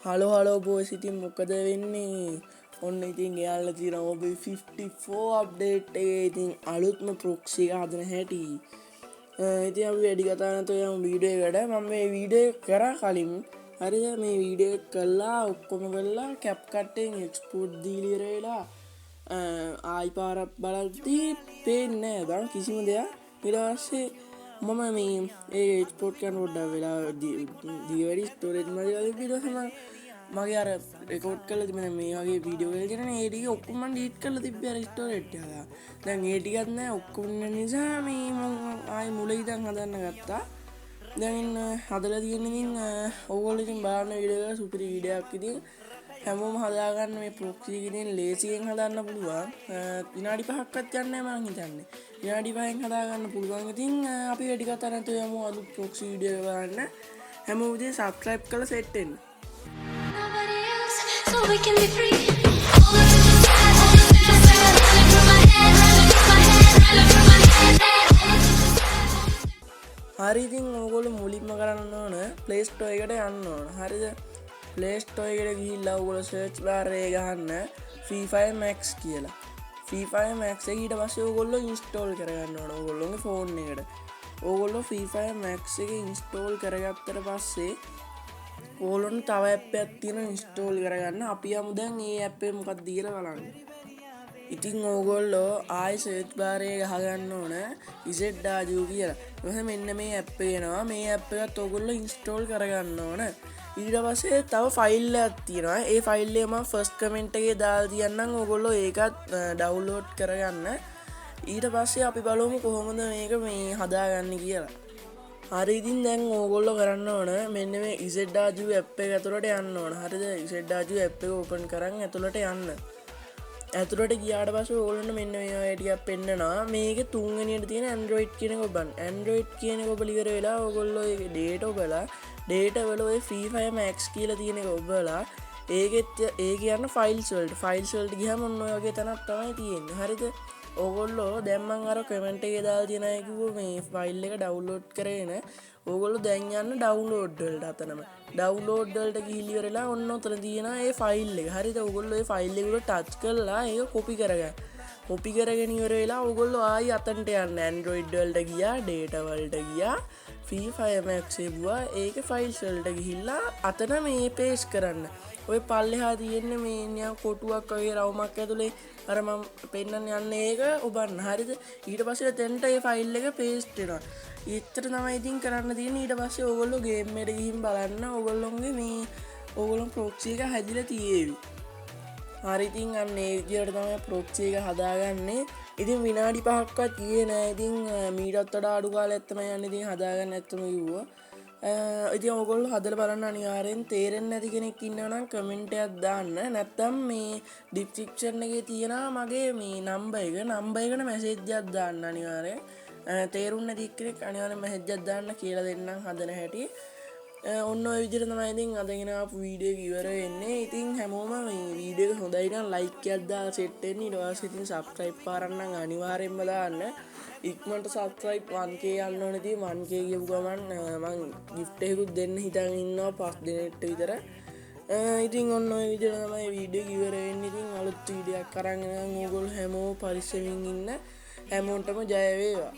Hello බෝස් ඉතින් මොකද වෙන්නේ ඔන්න ඉතින් එයාලා තියෙන OB54 අප්ඩේට් එකේ ඉතින් අලුත්ම ප්‍රොක්සි එක හදන හැටි ඉතින් අපි වැඩි කතා නැතුව යමු වීඩියෝ එකට මම මේ වීඩියෝ කරා කලින් හරිද මේ වීඩියෝ එක කළා ඔක්කොම කළා CapCut එකෙන් එක්ස්පෝර්ට් දීලා ඉවර වෙලා ආයි පාරක් බලද්දී පේන්නේ නැහැ දැන් කිසිම දෙයක් ඊට පස්සේ මම මේ ඒ එක්ස්පෝර්ට් කරන පොඩ්ඩක් වෙලා දිගවැඩි ස්ටෝරේජ් මගේ වගේ වීඩියෝ තමයි මගේ අර රෙකෝඩ් කරලා තිබෙන මේ වගේ වීඩියෝ වල කරන ඒ ටික ඔක්කොම මම ඩීලීට් කරලා තිබ්බේ අර ස්ටෝරේජ් එක. දැන් ඒ ටිකත් නැහැ ඔක්කොම නිසා මේ මම ආයි මුලින් ඉඳන් හදන්න ගත්තා. දැන් හදලා තියෙන ඉතින් ඕගොල්ලෝ ඉතින් බලන්න වීඩියෝ එක සුපිරි වීඩියෝ එකක් ඉතින් හැමෝම හදාගන්න මේ ප්‍රොක්සි එක ඉතින් ලේසියෙන් හදන්න පුළුවන්. විනාඩි 5ක්වත් යන්නේ නැහැ මම හිතන්නේ. විනාඩි 5න් හදාගන්න පුළුවන්. ඉතින් අපි වැඩි කතා නැතුව යමු අලුත් ප්‍රොක්සි වීඩියෝ එක බලන්න. හැමෝම ඉතින් subscribe කරලා set වෙන්න. So we can be free. All of this is bad, all of this is bad. Running through my head, running through my head, running through my head. All of this is bad. හරි ඉතින් ඕගොල්ලෝ මුලින්ම කරන්න ඕන Play Store එකට යන්න ඕන. හරිද? Play Store එකට ගිහිල්ලා ඕගොල්ලෝ search bar එකේ ගහන්න Free Fire Max කියලා. Free Fire Max එක ඊට පස්සේ ඕගොල්ලෝ install කරගන්න ඕන ඕගොල්ලෝගේ phone එකට. ඕගොල්ලෝ Free Fire Max එක install කරගත්තට පස්සේ ඕගොල්ලොන්ට තව ඇප් එකක් තියෙනවා ඉන්ස්ටෝල් කරගන්න. අපි යමු දැන් මේ ඇප් එක මොකක්ද කියලා බලන්න. ඉතින් ඕගොල්ලෝ ආයි සර්ච් බාර් එකේ ගහගන්න ඕන ZAJU කියලා. ඊට මෙන්න මේ ඇප් එක එනවා. මේ ඇප් එකත් ඕගොල්ලෝ ඉන්ස්ටෝල් කරගන්න ඕන. ඊට පස්සේ තව ෆයිල් එකක් තියෙනවා. ඒ ෆයිල් එක මම ෆස්ට් කමෙන්ට් එකේ දාලා තියන්නම්. ඕගොල්ලෝ ඒකත් ඩවුන්ලෝඩ් කරගන්න. ඊට පස්සේ අපි බලමු කොහොමද මේක මේ හදාගන්නේ කියලා. හරි ඉතින් දැන් ඕගොල්ලෝ කරන්න ඕන මෙන්න මේ ZAJU app එක ඇතුළට යන්න ඕන. හරිද? ZAJU app එක ඕපන් කරන් ඇතුළට යන්න. ඇතුළට ගියාට පස්සේ ඕගොල්ලන්ට මෙන්න මේ වගේ ටිකක් පෙන්නනවා. මේකේ තුන්වෙනියට තියෙන Android කියන එක ඔබන්න. Android කියන එක ඔබලා ඉවර වෙලා ඕගොල්ලෝ ඒකේ data ඔබලා data වල ඔය Free Fire Max කියලා තියෙන එක ඔබලා ඒකෙත් ඒ කියන files වලට ගියාම ඔන්න ඔය වගේ තැනක් තමයි තියෙන්නේ. හරිද? ඕගොල්ලෝ දැන් මම අර කමෙන්ට් එකේ දාලා තියෙන අය කිව්ව මේ ෆයිල් එක ඩවුන්ලෝඩ් කරගෙන ඕගොල්ලෝ දැන් යන්න ඩවුන්ලෝඩ් වලට අතනම ඩවුන්ලෝඩ් වලට ගිහිලි ඉවරලා ඔන්න ඔතන තියෙනවා ඒ ෆයිල් එක. හරිද? ඕගොල්ලෝ ඒ ෆයිල් එක උඩ ටච් කරලා ඒක කොපි කරගන්න. කොපි කරගෙන ඉවර වෙලා ඕගොල්ලෝ ආයි අතනට යන්න Android වලට ගියා, data වලට ගියා, Free Fire Max එවුවා. ඒකේ ෆයිල්ස් වලට ගිහිල්ලා අතන මේ පේස්ට් කරන්න. ඔය පල්ලෙහා තියෙන්නේ මේ නිකන් කොටුවක් වගේ රවුමක් ඇතුලේ අර මම පෙන්නන්න යන්නේ ඒක ඔබන්න. හරිද? ඊට පස්සේ තෙන්ට ඒ ෆයිල් එක පේස්ට් වෙනවා. ඊතර තමයි ඉතින් කරන්න තියෙන්නේ. ඊට පස්සේ ඕගොල්ලෝ ගේම් එකට ගිහින් බලන්න ඕගොල්ලෝගේ මේ ඕගොල්ලෝ ප්‍රොක්සි එක හැදිලා තියෙවි. හරි ඉතින් අන්න ඒ විදියට තමයි ප්‍රොක්සි එක හදාගන්නේ. ඉතින් විනාඩි 5ක්වත් ගියේ නෑ. ඉතින් මීටත් වඩා අඩු කාලයක් තමයි යන්නේ. ඉතින් හදාගන්න ඇත්තම කිව්වා. ඉතින් ඕගොල්ලෝ හදලා බලන්න අනිවාර්යෙන් තේරෙන්නේ නැති කෙනෙක් ඉන්නවා නම් කමෙන්ට් එකක් දාන්න. නැත්නම් මේ ඩිස්ක්‍රිප්ෂන් එකේ තියෙනවා මගේ මේ නම්බර් එකට මැසේජ් එකක් දාන්න අනිවාර්යෙන්. තේරුන්නේ නැති කෙනෙක් අනිවාර්යෙන් මැසේජ් එකක් දාන්න කියලා දෙන්නම් හදන හැටි. ඔන්න ඔය විදිහට තමයි ඉතින් අදගෙන ආපු වීඩියෝ එක ඉවර වෙන්නේ. ඉතින් හැමෝම මේ වීඩියෝ එක හොඳයි නම් ලයික් එකක් දාලා සෙට් වෙන්න. ඊට පස්සේ ඉතින් subscribe පාරන්න නම් අනිවාර්යෙන්ම දාන්න. ඉක්මනට subscribe 1k යන්න ඕනේ. ඉතින් 1k කියපු ගමන් මම gift එකකුත් දෙන්න හිතන් ඉන්නවා 5 දිනෙකට විතර. ඉතින් ඔන්න ඔය විදිහට තමයි වීඩියෝ එක ඉවර වෙන්නේ. ඉතින් අලුත් වීඩියෝ එකක් අරන් ඕගොල්ලෝ හැමෝම පරිස්සමින් ඉන්න. හැමෝටම ජය වේවා.